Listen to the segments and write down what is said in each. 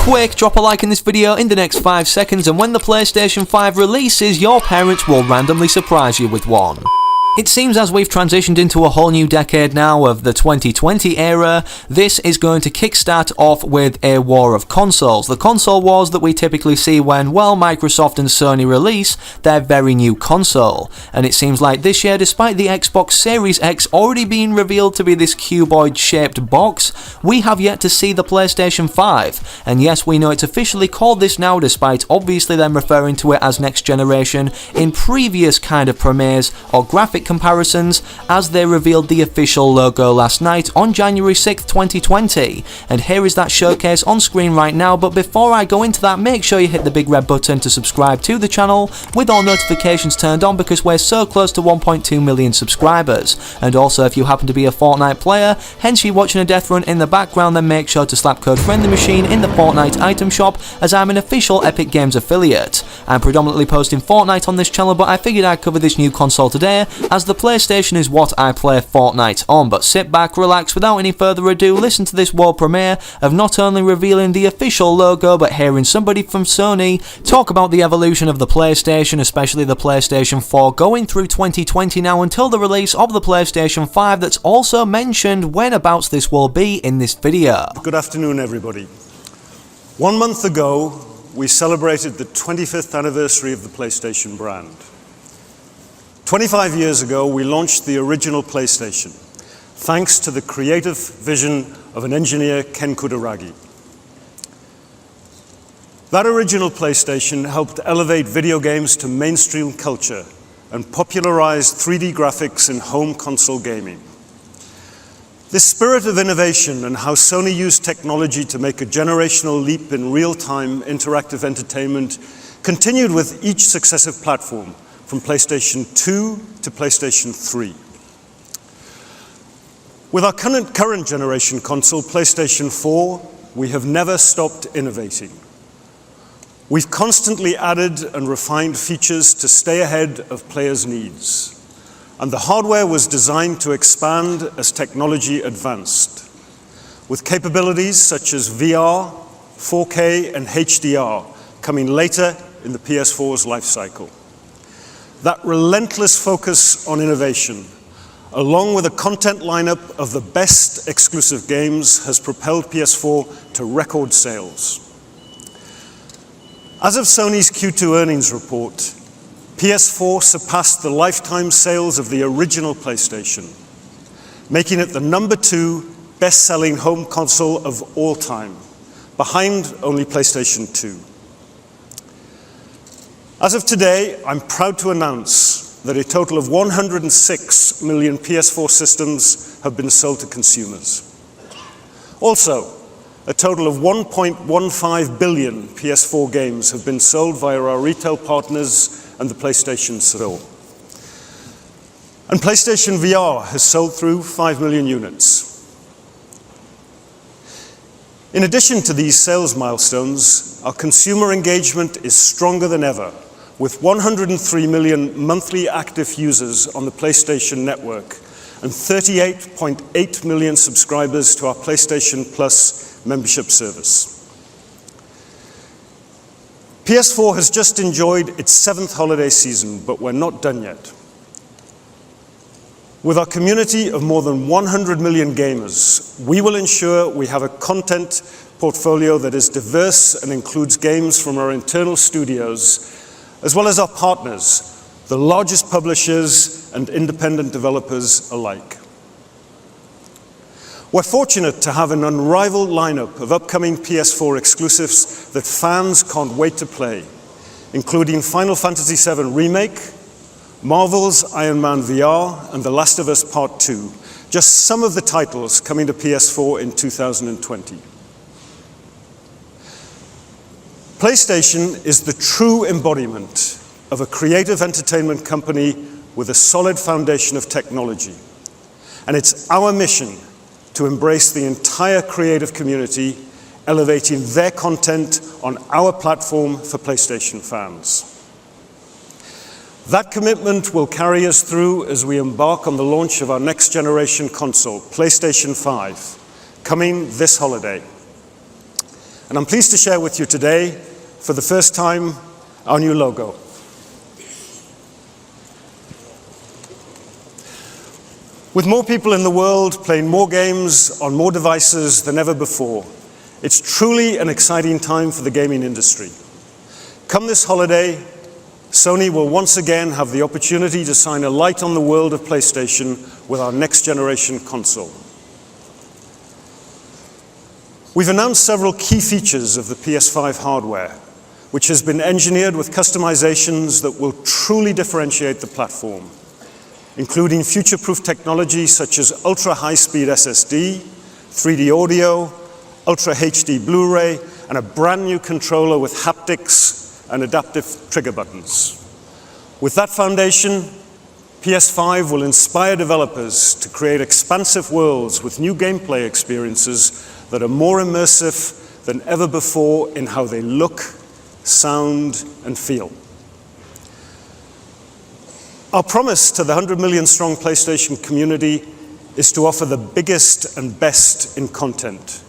Quick, drop a like in this video in the next 5 seconds, and when the PlayStation 5 releases, your parents will randomly surprise you with one. It seems as we've transitioned into a whole new decade now of the 2020 era, this is going to kickstart off with a war of consoles. The console wars that we typically see when, well, Microsoft and Sony release their very new console. And it seems like this year, despite the Xbox Series X already being revealed to be this cuboid-shaped box, we have yet to see the PlayStation 5. And yes, we know it's officially called this now, despite obviously them referring to it as next generation in previous kind of premieres or graphic comparisons, as they revealed the official logo last night on January 6th, 2020. And here is that showcase on screen right now, but before I go into that, make sure you hit the big red button to subscribe to the channel with all notifications turned on, because we're so close to 1.2 million subscribers. And also, if you happen to be a Fortnite player, hence you watching a death run in the background, then make sure to slap code FriendlyMachine in the Fortnite item shop, as I'm an official Epic Games affiliate. I'm predominantly posting Fortnite on this channel, but I figured I'd cover this new console today, as the PlayStation is what I play Fortnite on. But sit back, relax, without any further ado, listen to this world premiere of not only revealing the official logo, but hearing somebody from Sony talk about the evolution of the PlayStation, especially the PlayStation 4, going through 2020 now until the release of the PlayStation 5, that's also mentioned whenabouts this will be in this video. Good afternoon, everybody. 1 month ago, we celebrated the 25th anniversary of the PlayStation brand. 25 years ago, we launched the original PlayStation, thanks to the creative vision of an engineer, Ken Kutaragi. That original PlayStation helped elevate video games to mainstream culture and popularized 3D graphics in home console gaming. This spirit of innovation and how Sony used technology to make a generational leap in real-time interactive entertainment continued with each successive platform, from PlayStation 2 to PlayStation 3. With our current generation console, PlayStation 4, we have never stopped innovating. We've constantly added and refined features to stay ahead of players' needs. And the hardware was designed to expand as technology advanced, with capabilities such as VR, 4K, and HDR coming later in the PS4's life cycle. That relentless focus on innovation, along with a content lineup of the best exclusive games, has propelled PS4 to record sales. As of Sony's Q2 earnings report, PS4 surpassed the lifetime sales of the original PlayStation, making it the #2 best-selling home console of all time, behind only PlayStation 2. As of today, I'm proud to announce that a total of 106 million PS4 systems have been sold to consumers. Also, a total of 1.15 billion PS4 games have been sold via our retail partners and the PlayStation Store. And PlayStation VR has sold through 5 million units. In addition to these sales milestones, our consumer engagement is stronger than ever, with 103 million monthly active users on the PlayStation Network and 38.8 million subscribers to our PlayStation Plus membership service. PS4 has just enjoyed its 7th holiday season, but we're not done yet. With our community of more than 100 million gamers, we will ensure we have a content portfolio that is diverse and includes games from our internal studios, as well as our partners, the largest publishers and independent developers alike. We're fortunate to have an unrivaled lineup of upcoming PS4 exclusives that fans can't wait to play, including Final Fantasy VII Remake, Marvel's Iron Man VR, and The Last of Us Part 2, just some of the titles coming to PS4 in 2020. PlayStation is the true embodiment of a creative entertainment company with a solid foundation of technology. And it's our mission to embrace the entire creative community, elevating their content on our platform for PlayStation fans. That commitment will carry us through as we embark on the launch of our next generation console, PlayStation 5, coming this holiday. And I'm pleased to share with you today, for the first time, our new logo. With more people in the world playing more games on more devices than ever before, it's truly an exciting time for the gaming industry. Come this holiday, Sony will once again have the opportunity to shine a light on the world of PlayStation with our next generation console. We've announced several key features of the PS5 hardware, which has been engineered with customizations that will truly differentiate the platform, including future-proof technology such as ultra-high-speed SSD, 3D audio, Ultra HD Blu-ray, and a brand new controller with haptics and adaptive trigger buttons. With that foundation, PS5 will inspire developers to create expansive worlds with new gameplay experiences that are more immersive than ever before in how they look, sound, and feel. Our promise to the 100 million strong PlayStation community is to offer the biggest and best in content,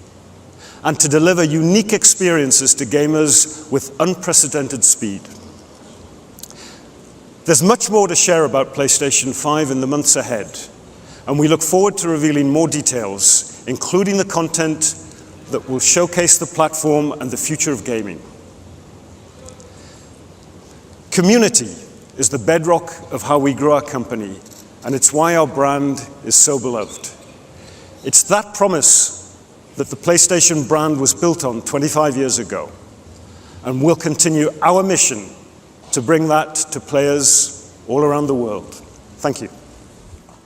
and to deliver unique experiences to gamers with unprecedented speed. There's much more to share about PlayStation 5 in the months ahead, and we look forward to revealing more details, including the content that will showcase the platform and the future of gaming. Community is the bedrock of how we grow our company, and it's why our brand is so beloved. It's that promise that the PlayStation brand was built on 25 years ago, and we'll continue our mission to bring that to players all around the world. Thank you.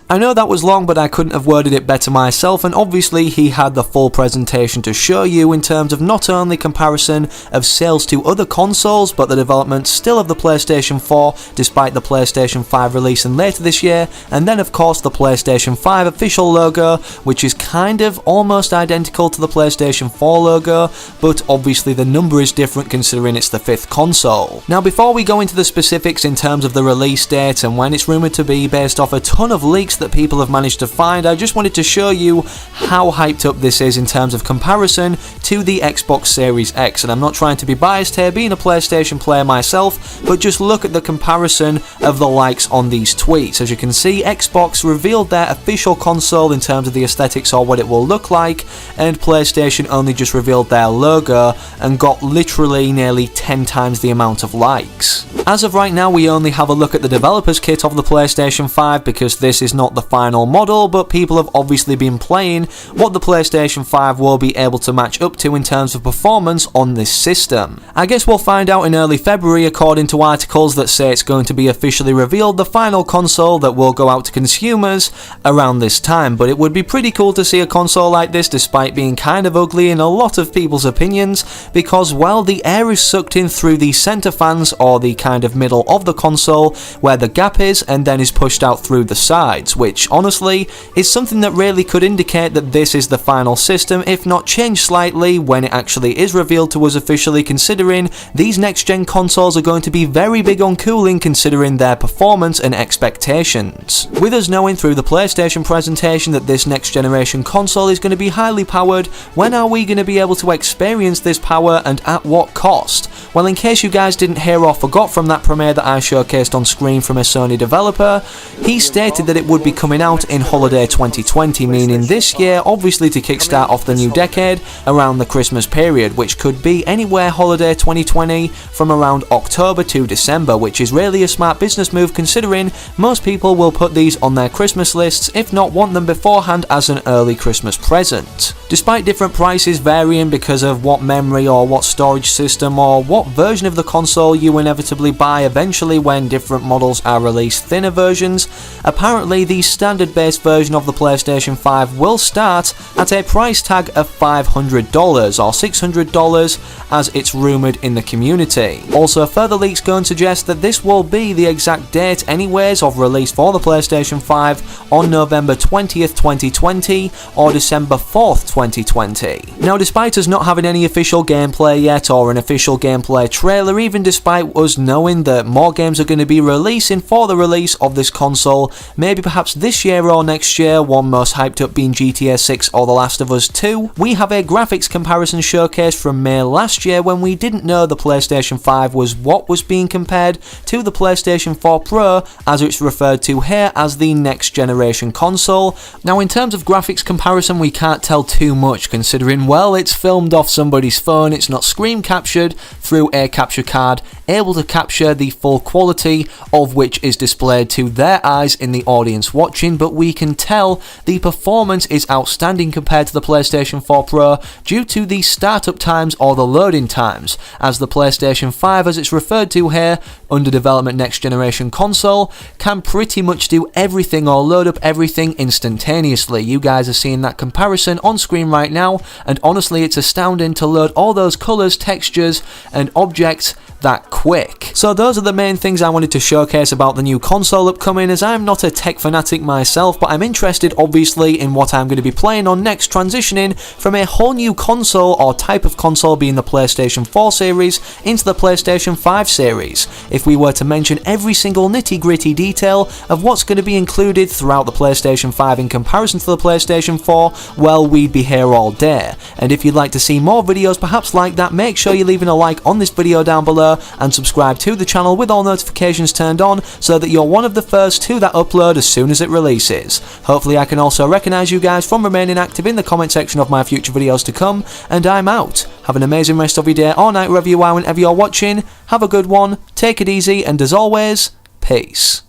I know that was long, but I couldn't have worded it better myself, and obviously he had the full presentation to show you in terms of not only comparison of sales to other consoles, but the development still of the PlayStation 4 despite the PlayStation 5 releasing later this year, and then of course the PlayStation 5 official logo, which is kind of almost identical to the PlayStation 4 logo, but obviously the number is different considering it's the 5th console. Now before we go into the specifics in terms of the release date and when it's rumoured to be based off a ton of leaks that people have managed to find, I just wanted to show you how hyped up this is in terms of comparison to the Xbox Series X. And I'm not trying to be biased here, being a PlayStation player myself, but just look at the comparison of the likes on these tweets. As you can see, Xbox revealed their official console in terms of the aesthetics or what it will look like, and PlayStation only just revealed their logo and got literally nearly 10 times the amount of likes. As of right now, we only have a look at the developer's kit of the PlayStation 5 because this is not the final model, but people have obviously been playing what the PlayStation 5 will be able to match up to in terms of performance on this system. I guess we'll find out in early February, according to articles that say it's going to be officially revealed, the final console that will go out to consumers around this time. But it would be pretty cool to see a console like this, despite being kind of ugly in a lot of people's opinions, because, well, the air is sucked in through the center fans, or the kind of middle of the console where the gap is, and then is pushed out through the sides, which honestly is something that really could indicate that this is the final system, if not changed slightly when it actually is revealed to us officially, considering these next gen consoles are going to be very big on cooling considering their performance and expectations. With us knowing through the PlayStation presentation that this next generation console is going to be highly powered, when are we going to be able to experience this power and at what cost? Well, in case you guys didn't hear or forgot from that premiere that I showcased on screen from a Sony developer, he stated that it would be coming out in holiday 2020, meaning this year, obviously to kickstart off the new decade around the Christmas period, which could be anywhere holiday 2020 from around October to December, which is really a smart business move considering most people will put these on their Christmas lists, if not want them beforehand as an early Christmas present. Despite different prices varying because of what memory or what storage system or what version of the console you inevitably buy eventually when different models are released, thinner versions, apparently the standard base version of the PlayStation 5 will start at a price tag of $500 or $600 as it's rumoured in the community. Also, further leaks go and suggest that this will be the exact date anyways of release for the PlayStation 5 on November 20th, 2020 or December 4th, 2020. Now, despite us not having any official gameplay yet or an official gameplay gameplay trailer, even despite us knowing that more games are going to be releasing for the release of this console, maybe perhaps this year or next year, one most hyped up being GTA 6 or The Last of Us 2. We have a graphics comparison showcase from May last year when we didn't know the PlayStation 5 was what was being compared to the PlayStation 4 Pro, as it's referred to here as the next generation console. Now in terms of graphics comparison, we can't tell too much considering, well, it's filmed off somebody's phone, it's not screen captured through a capture card, able to capture the full quality of which is displayed to their eyes in the audience watching, but we can tell the performance is outstanding compared to the PlayStation 4 Pro due to the startup times or the loading times, as the PlayStation 5, as it's referred to here, under development next generation console, can pretty much do everything or load up everything instantaneously. You guys are seeing that comparison on screen right now, and honestly it's astounding to load all those colours, textures and objects that quick. So those are the main things I wanted to showcase about the new console upcoming, as I'm not a tech fanatic myself, but I'm interested obviously in what I'm going to be playing on next, transitioning from a whole new console or type of console being the PlayStation 4 series into the PlayStation 5 series. If we were to mention every single nitty gritty detail of what's going to be included throughout the PlayStation 5 in comparison to the PlayStation 4, well, we'd be here all day. And if you'd like to see more videos perhaps like that, make sure you're leaving a like on this video down below and subscribe to the channel with all notifications turned on so that you're one of the first to that upload as soon as it releases. Hopefully I can also recognise you guys from remaining active in the comment section of my future videos to come, and I'm out. Have an amazing rest of your day or night wherever you are, whenever you're watching. Have a good one, take it easy, and as always, peace.